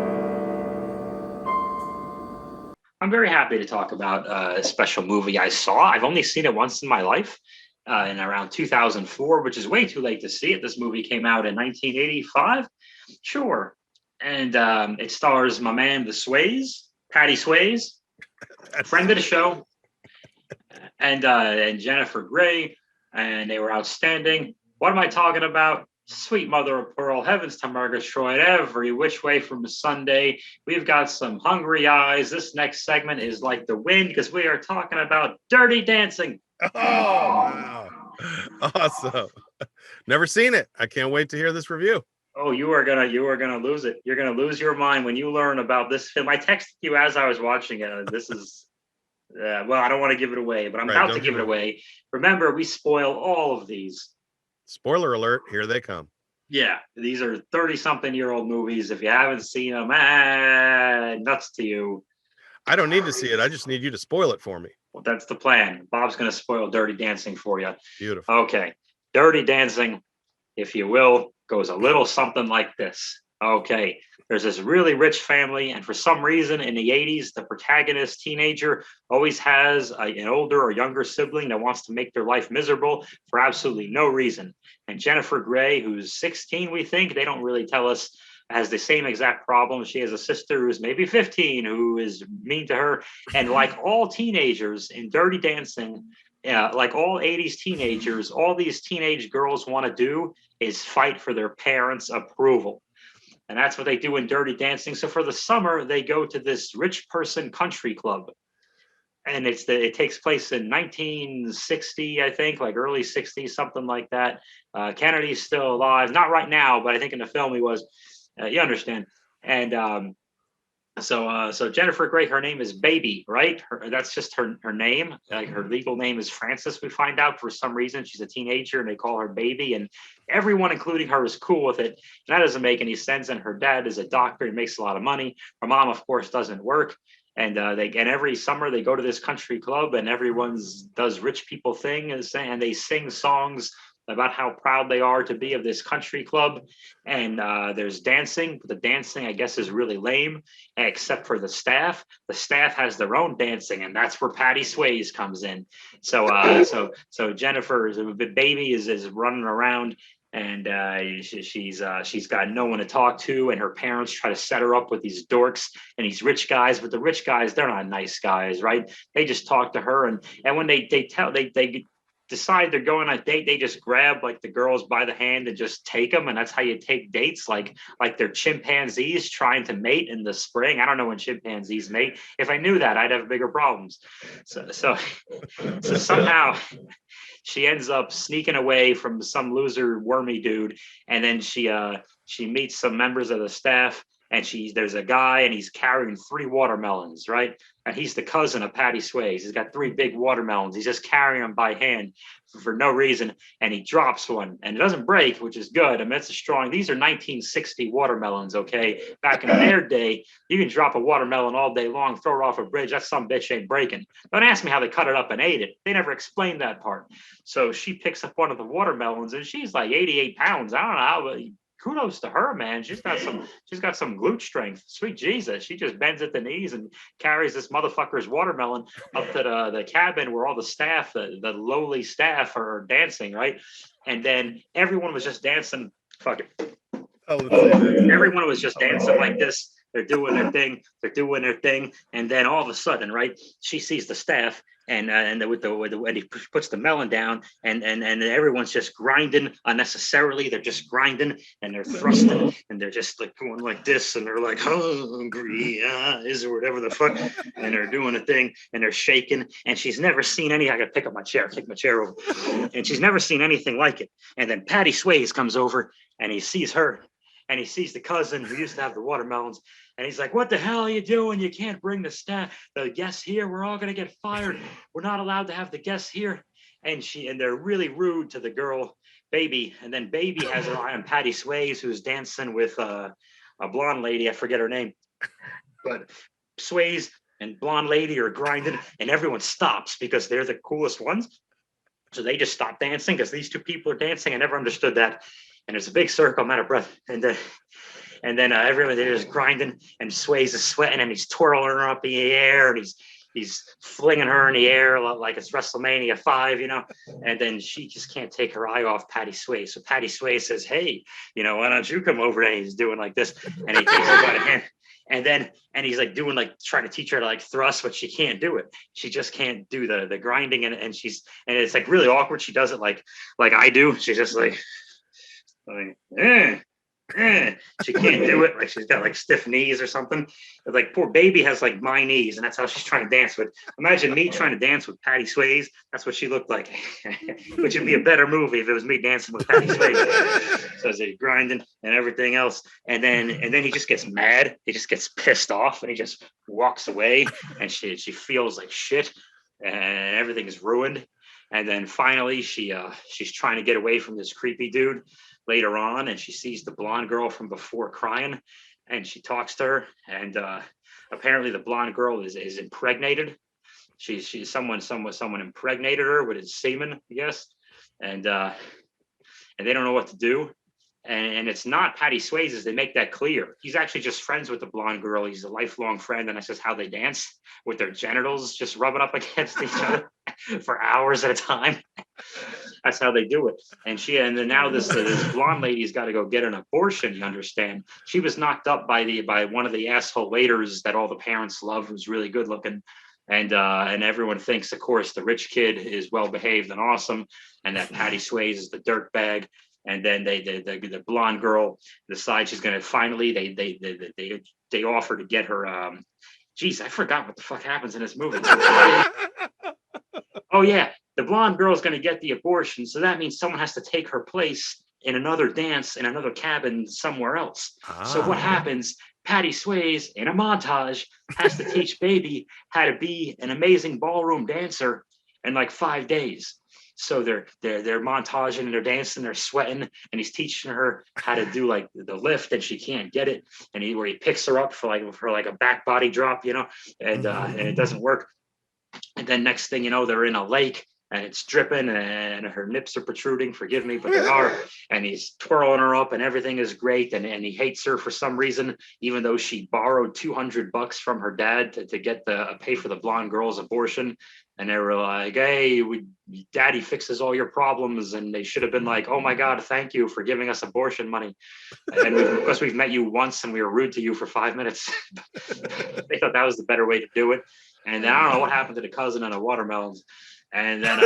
I'm very happy to talk about a special movie I saw. I've only seen it once in my life, in around 2004, which is way too late to see it. This movie came out in 1985. Sure. And it stars my man, the Sways, Patty Sways, friend of the show, and Jennifer Grey, and they were outstanding. What am I talking about? Sweet mother of pearl, heavens to Murgatroyd, every which way from Sunday. We've got some hungry eyes. This next segment is like the wind because we are talking about Dirty Dancing. Oh, wow. Awesome. Never seen it. I can't wait to hear this review. Oh, you are gonna lose it. You're gonna lose your mind when you learn about this film. I texted you as I was watching it. This is well, I don't want to give it away, but I'm about to give it away. Remember, we spoil all of these. Spoiler alert, here they come. Yeah, these are 30-something-year-old movies. If you haven't seen them, nuts to you. I don't need to see it. I just need you to spoil it for me. Well, that's the plan. Bob's going to spoil Dirty Dancing for you. Beautiful. Okay. Dirty Dancing, if you will, goes a little something like this. Okay. There's this really rich family, and for some reason in the 80s, the protagonist teenager always has an older or younger sibling that wants to make their life miserable for absolutely no reason. And Jennifer Grey, who's 16, we think, they don't really tell us, has the same exact problem. She has a sister who's maybe 15 who is mean to her. And like all teenagers in Dirty Dancing, like all 80s teenagers, all these teenage girls want to do is fight for their parents' approval. And that's what they do in Dirty Dancing. So for the summer, they go to this rich person country club. And it takes place in 1960, I think, like early 60s, something like that. Kennedy's still alive. Not right now, but I think in the film he was. You understand. And so Jennifer Grey, her name is Baby, right? That's just her name. Like her legal name is Frances, we find out. For some reason, she's a teenager and they call her Baby. And everyone, including her, is cool with it. And that doesn't make any sense. And her dad is a doctor and makes a lot of money. Her mom, of course, doesn't work. And every summer they go to this country club and everyone does rich people things and they sing songs about how proud they are to be of this country club. And there's dancing, but the dancing, I guess, is really lame, except for the staff. The staff has their own dancing, and that's where Patty Sways comes in. So Jennifer's Baby is running around, and she's got no one to talk to, and her parents try to set her up with these dorks and these rich guys, but the rich guys, they're not nice guys, right? They just talk to her, and when they decide they're going on a date, they just grab like the girls by the hand and just take them, and that's how you take dates, like they're chimpanzees trying to mate in the spring. I don't know when chimpanzees mate. If I knew that, I'd have bigger problems. So somehow she ends up sneaking away from some loser wormy dude, and then she meets some members of the staff. And there's a guy and he's carrying 3 watermelons, right? And he's the cousin of Patty Sways. He's got 3 big watermelons. He's just carrying them by hand for no reason. And he drops one and it doesn't break, which is good. I mean, it's these are 1960 watermelons, okay? Back in their day, you can drop a watermelon all day long, throw it off a bridge. That some bitch ain't breaking. Don't ask me how they cut it up and ate it. They never explained that part. So she picks up one of the watermelons and she's like 88 pounds. I don't know how. Kudos to her, man. She's got some glute strength. Sweet Jesus. She just bends at the knees and carries this motherfucker's watermelon up to the cabin where all the staff, the lowly staff are dancing, right? And then everyone was just dancing. Fuck it. Everyone was just dancing like this. They're doing their thing. And then all of a sudden, right, she sees the staff and he puts the melon down and everyone's just grinding unnecessarily. They're just grinding and they're thrusting and they're just like going like this and they're like hungry eyes or whatever the fuck, and they're doing a thing and they're shaking, and she's never seen I gotta kick my chair over, and she's never seen anything like it. And then Patty Sways comes over and he sees her and he sees the cousin who used to have the watermelons, and he's like, "What the hell are you doing? You can't bring the guests here. We're all gonna get fired. We're not allowed to have the guests here." And they're really rude to the girl, Baby. And then Baby has her eye on Patty Swayze, who's dancing with a blonde lady. I forget her name, but Swayze and blonde lady are grinding, and everyone stops because they're the coolest ones. So they just stop dancing because these two people are dancing. I never understood that. And there's a big circle. I'm out of breath. And then everyone there is grinding, and Swayze is sweating, and he's twirling her up in the air, and he's flinging her in the air like it's WrestleMania 5, and then she just can't take her eye off Patty Swayze. So Patty Swayze says, "Hey, why don't you come over?" And he's doing like this, and he takes her by the hand. And he's like doing trying to teach her to thrust, but she can't do it. She just can't do the grinding, and it's like really awkward. She does it like I do. She's just like she can't do it. Like she's got stiff knees or something. Like poor Baby has my knees, and that's how she's trying to dance with. Imagine me trying to dance with Patty Swayze. That's what she looked like. Which would be a better movie if it was me dancing with Patty Swayze. So he's grinding and everything else, and then he just gets mad. He just gets pissed off, and he just walks away. And she feels like shit, and everything is ruined. And then finally, she's trying to get away from this creepy dude later on, and she sees the blonde girl from before crying, and she talks to her, and apparently the blonde girl is impregnated. Someone impregnated her with his semen, I guess, and they don't know what to do. And it's not Patty Swayze's. They make that clear. He's actually just friends with the blonde girl. He's a lifelong friend, and that's just how they dance, with their genitals just rubbing up against each other for hours at a time. That's how they do it. And then now this blonde lady's got to go get an abortion. You understand? She was knocked up by one of the asshole waiters that all the parents love, who's really good looking. And everyone thinks, of course, the rich kid is well behaved and awesome, and that Patty Swayze is the dirtbag. And then the blonde girl decides she's gonna finally they offer to get her. Geez, I forgot what the fuck happens in this movie. Oh yeah, the blonde girl's gonna get the abortion, so that means someone has to take her place in another dance in another cabin somewhere else. So what happens? Patty Swayze, in a montage, has to teach Baby how to be an amazing ballroom dancer in 5 days. So they're montaging and they're dancing, they're sweating, and he's teaching her how to do the lift, and she can't get it. And he picks her up for a back body drop, and it doesn't work. And then next thing you know, they're in a lake, and it's dripping, and her nips are protruding. Forgive me, but they are. And he's twirling her up, and everything is great. And he hates her for some reason, even though she borrowed $200 from her dad to get pay for the blonde girl's abortion. And they were like, "Hey, Daddy fixes all your problems." And they should have been like, "Oh my God, thank you for giving us abortion money." And because we've met you once and we were rude to you for 5 minutes. They thought that was the better way to do it. And then I don't know what happened to the cousin and the watermelons. And then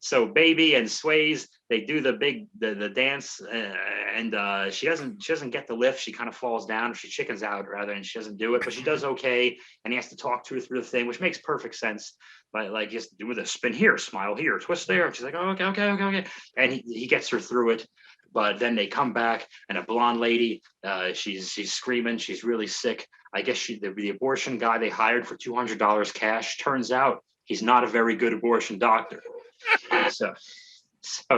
so Baby and Swayze, they do the dance, and she doesn't get the lift. She kind of falls down, or she chickens out rather, and she doesn't do it, but she does okay. And he has to talk to her through the thing, which makes perfect sense. But just do the spin here, smile here, twist there. And she's like, "Oh, okay. And he gets her through it. But then they come back, and a blonde lady, she's screaming. She's really sick. I guess the abortion guy they hired for $200 cash, turns out he's not a very good abortion doctor. So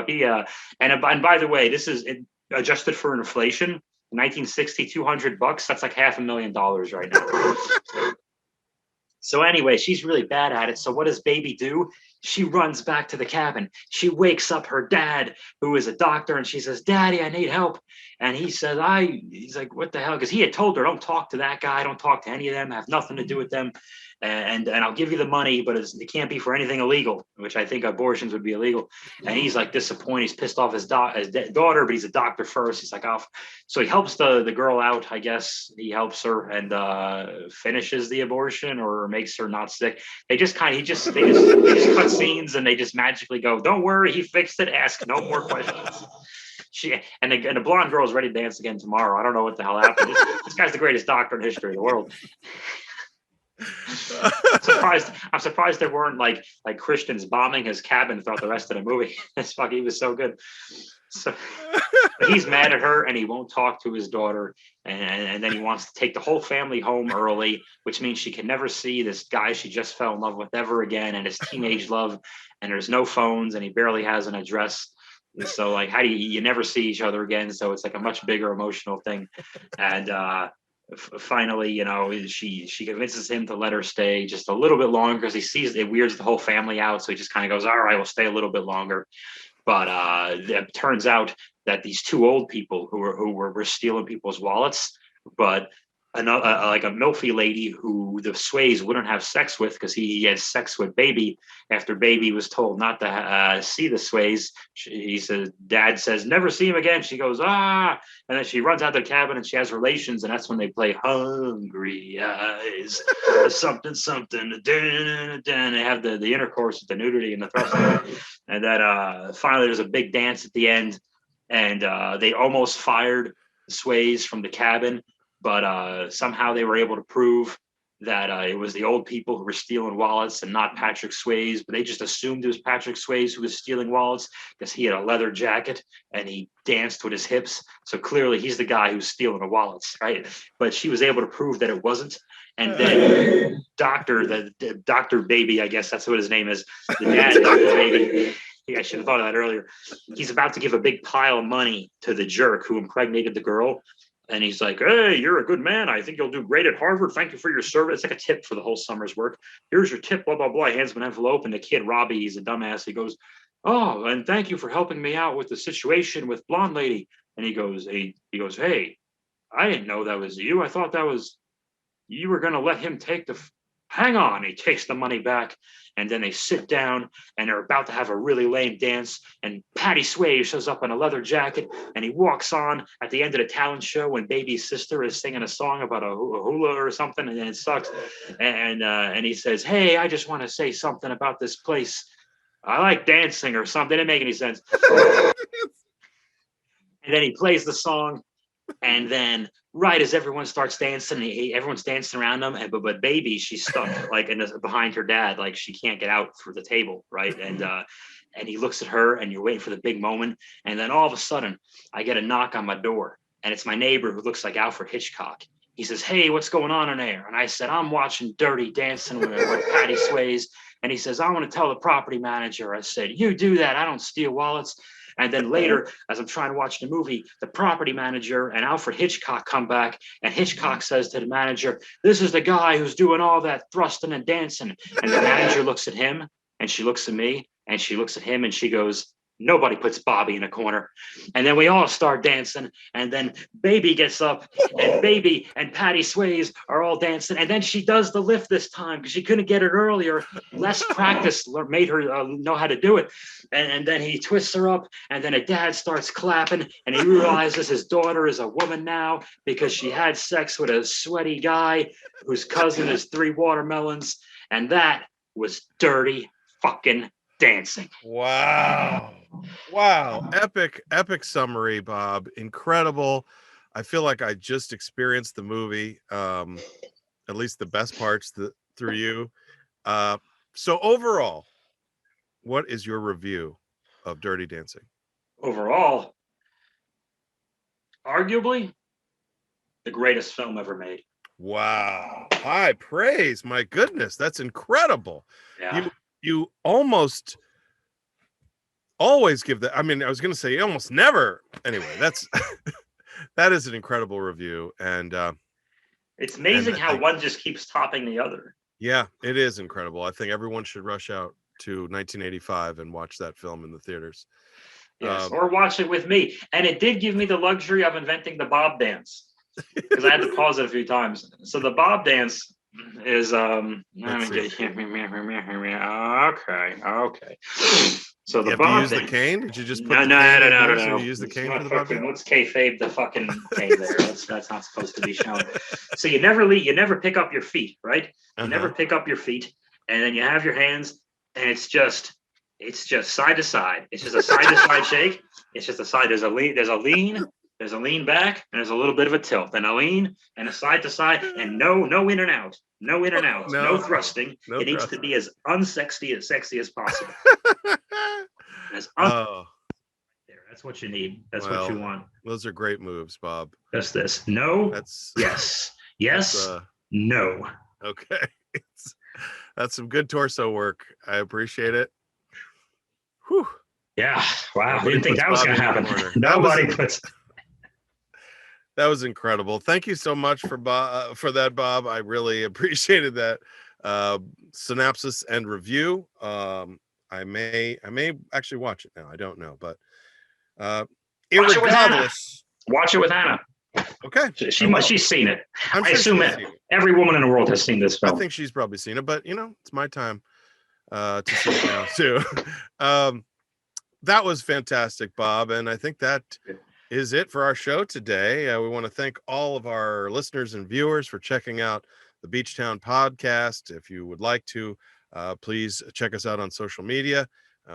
he and by the way, this is adjusted for inflation. 1960, $200. That's like $500,000 right now. So anyway, she's really bad at it. So what does Baby do? She runs back to the cabin. She wakes up her dad, who is a doctor, and she says, "Daddy, I need help." And he says, he's like, "What the hell?" Because he had told her, "Don't talk to that guy. Don't talk to any of them. I have nothing to do with them. And I'll give you the money, but it can't be for anything illegal," which I think abortions would be illegal. And he's like disappointed. He's pissed off his daughter, but he's a doctor first. He's like, "Oh." So he helps the girl out, I guess. He helps her and finishes the abortion or makes her not sick. They just cut scenes, and they just magically go, "Don't worry, he fixed it. Ask no more questions." And the blonde girl is ready to dance again tomorrow. I don't know what the hell happened. This guy's the greatest doctor in the history of the world. I'm surprised there weren't like Christians bombing his cabin throughout the rest of the movie. He was so good. So he's mad at her and he won't talk to his daughter. And then he wants to take the whole family home early, which means she can never see this guy she just fell in love with ever again, and his teenage love. And there's no phones and he barely has an address. And so like, how do you never see each other again? So it's like a much bigger emotional thing. And finally, you know, she convinces him to let her stay just a little bit longer because he sees it weirds the whole family out. So he just kind of goes, all right, we'll stay a little bit longer. But it turns out that these two old people who were stealing people's wallets, but like a milfy lady who the Sways wouldn't have sex with because he had sex with Baby after Baby was told not to see the Sways. He says, Dad says, never see him again. She goes, and then she runs out the cabin and she has relations, and that's when they play Hungry Eyes, something, something, dun, dun. They have the intercourse with the nudity and the thrusting. And then finally there's a big dance at the end, and they almost fired the Sways from the cabin. But somehow they were able to prove that it was the old people who were stealing wallets and not Patrick Swayze. But they just assumed it was Patrick Swayze who was stealing wallets because he had a leather jacket and he danced with his hips. So clearly he's the guy who's stealing the wallets, right? But she was able to prove that it wasn't. And then Dr. Baby, I guess that's what his name is, the dad, Dr. Baby. I should have thought of that earlier. He's about to give a big pile of money to the jerk who impregnated the girl. And he's like, hey, you're a good man. I think you'll do great at Harvard. Thank you for your service. It's like a tip for the whole summer's work. Here's your tip, blah, blah, blah. He hands him an envelope. And the kid, Robbie, he's a dumbass. He goes, oh, and thank you for helping me out with the situation with blonde lady. And he goes, hey, I didn't know that was you. I thought that was, you were going to let him take the, hang on. He takes the money back. And then they sit down and they're about to have a really lame dance. And Patty Swayze shows up in a leather jacket and he walks on at the end of the talent show when Baby's sister is singing a song about a hula or something, and it sucks. And he says, hey, I just want to say something about this place. I like dancing or something. It didn't make any sense. And then he plays the song. And then right as everyone starts dancing, everyone's dancing around them. But Baby, she's stuck like behind her dad, like she can't get out for the table, right? And he looks at her, and you're waiting for the big moment. And then all of a sudden, I get a knock on my door, and it's my neighbor who looks like Alfred Hitchcock. He says, hey, what's going on in there? And I said, I'm watching Dirty Dancing with Patty Swayze. And he says, I want to tell the property manager. I said, you do that. I don't steal wallets. And then later, as I'm trying to watch the movie, the property manager and Alfred Hitchcock come back, and Hitchcock says to the manager, this is the guy who's doing all that thrusting and dancing. And the manager looks at him, and she looks at me, and she looks at him, and she goes, nobody puts Bobby in a corner. And then we all start dancing, and then Baby gets up, and Baby and Patty Swayze are all dancing, and then she does the lift this time because she couldn't get it earlier. Less practice made her know how to do it. And then he twists her up, and then a dad starts clapping, and he realizes his daughter is a woman now because she had sex with a sweaty guy whose cousin is 3 watermelons. And that was Dirty fucking Dancing. Wow. Epic summary, Bob. Incredible. I feel like I just experienced the movie, at least the best parts through you. So overall, what is your review of Dirty Dancing? Overall, arguably the greatest film ever made. Wow. High praise. My goodness, that's incredible. Yeah. You almost always give that. I mean, I was going to say almost never. Anyway, that's that is an incredible review, and it's amazing how one just keeps topping the other. Yeah, it is incredible. I think everyone should rush out to 1985 and watch that film in the theaters. Yes, or watch it with me. And it did give me the luxury of inventing the Bob dance because I had to pause it a few times. So the Bob dance is okay. So the Bob use the cane? Did you just put no. You use the cane for the Bob dance? Let's kayfabe the fucking cane there. That's not supposed to be shown. So you never pick up your feet, right? You never pick up your feet, and then you have your hands, and it's just side to side. It's just a side to side shake. It's just a side. There's a lean back, and there's a little bit of a tilt, and a lean, and a side to side, and no in and out, no thrusting. It needs to be as unsexy as sexy as possible. That's what you need. That's what you want. Those are great moves, Bob. Just this. No. That's yes. Yes. No. Okay. That's some good torso work. I appreciate it. Whew. Yeah. Wow. Nobody Didn't think that was Bob going to in the happen. corner. Nobody puts. That was incredible. Thank you so much for that, Bob. I really appreciated that synopsis and review. I may actually watch it now. I don't know, but irregardless, Watch it with Hannah. Okay, she's seen it. I'm I sure assume every woman in the world has seen this film. I think she's probably seen it, but it's my time to see it now too. That was fantastic, Bob, and I think that is it for our show today. We want to thank all of our listeners and viewers for checking out the Beachtown podcast. If you would like to, please check us out on social media.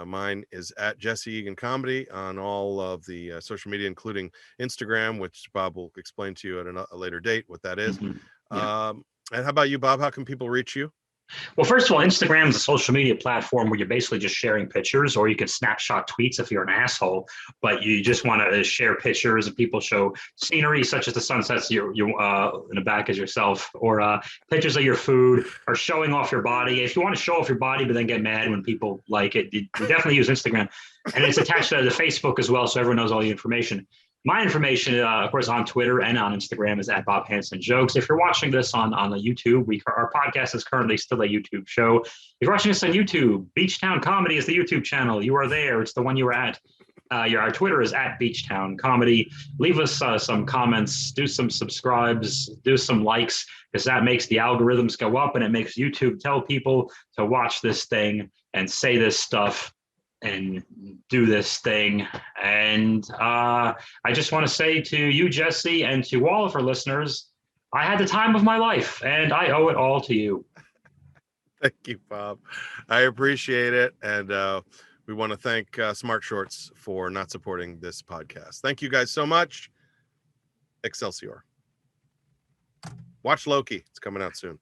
Mine is at Jesse Egan Comedy on all of the social media, including Instagram, which Bob will explain to you at a later date what that is. And how about you, Bob? How can people reach you? Well, first of all, Instagram is a social media platform where you're basically just sharing pictures, or you can snapshot tweets if you're an asshole, but you just want to share pictures and people show scenery such as the sunsets you in the back as yourself, or pictures of your food, or showing off your body. If you want to show off your body but then get mad when people like it, you definitely use Instagram. And it's attached to the Facebook as well, so everyone knows all the information. My information, of course, on Twitter and on Instagram is at Bob Hansen Jokes. If you're watching this on the YouTube, our podcast is currently still a YouTube show. If you're watching this on YouTube, Beachtown Comedy is the YouTube channel. You are there. It's the one you were at. Our Twitter is at Beachtown Comedy. Leave us some comments, do some subscribes, do some likes, because that makes the algorithms go up and it makes YouTube tell people to watch this thing and say this stuff and do this thing. And I just want to say to you, Jesse, and to all of our listeners, I had the time of my life and I owe it all to you. Thank you, Bob. I appreciate it. And we want to thank Smart Shorts for not supporting this podcast. Thank you guys so much. Excelsior. Watch Loki. It's coming out soon.